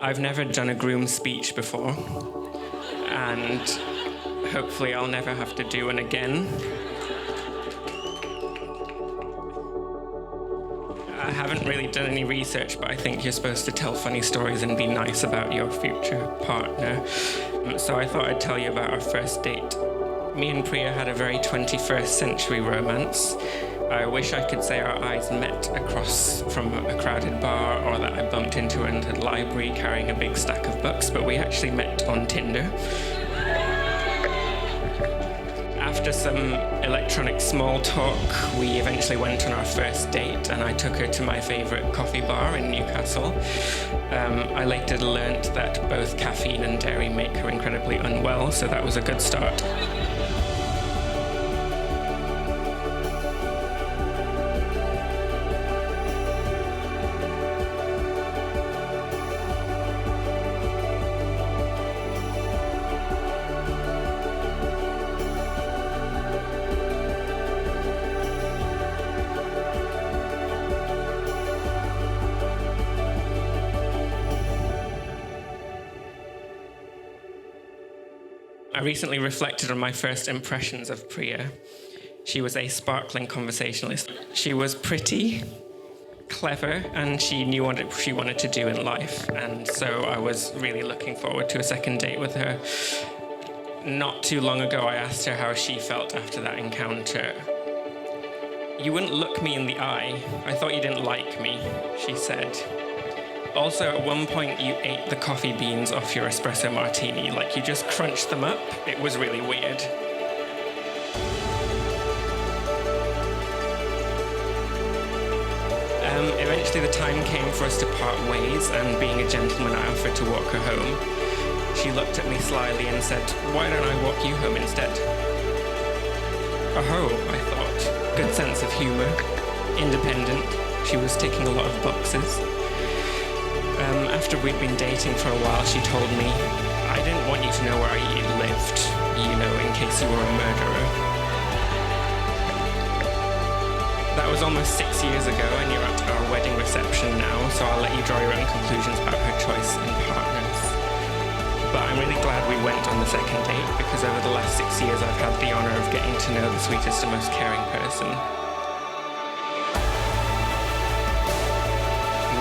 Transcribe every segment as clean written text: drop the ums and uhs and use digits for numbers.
I've never done a groom speech before, and hopefully I'll never have to do one again. I haven't really done any research, but I think you're supposed to tell funny stories and be nice about your future partner. So I thought I'd tell you about our first date. Me and Priya had a very 21st century romance. I wish I could say our eyes met across from a crowded bar, or that I bumped into her in the library carrying a big stack of books, but we actually met on Tinder. After some electronic small talk, we eventually went on our first date, and I took her to my favourite coffee bar in Newcastle. I later learnt that both caffeine and dairy make her incredibly unwell, so that was a good start. I recently reflected on my first impressions of Priya. She was a sparkling conversationalist. She was pretty, clever, and she knew what she wanted to do in life. And so I was really looking forward to a second date with her. Not too long ago, I asked her how she felt after that encounter. "You wouldn't look me in the eye. I thought you didn't like me," she said. Also, at one point, you ate the coffee beans off your espresso martini, like you just crunched them up. It was really weird. Eventually, the time came for us to part ways, and being a gentleman, I offered to walk her home. She looked at me slyly and said, "Why don't I walk you home instead?" Oh, I thought. Good sense of humour. Independent. She was ticking a lot of boxes. After we'd been dating for a while, she told me, "I didn't want you to know where you lived, in case you were a murderer." That was almost 6 years ago, and you're at our wedding reception now, so I'll let you draw your own conclusions about her choice in partners. But I'm really glad we went on the second date, because over the last 6 years I've had the honour of getting to know the sweetest and most caring person.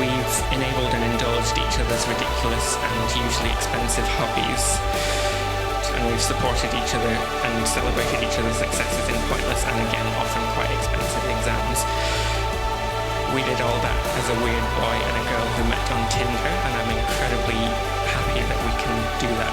We've enabled and indulged each other's ridiculous and usually expensive hobbies, and we've supported each other and celebrated each other's successes in pointless and again often quite expensive exams. We did all that as a weird boy and a girl who met on Tinder, and I'm incredibly happy that we can do that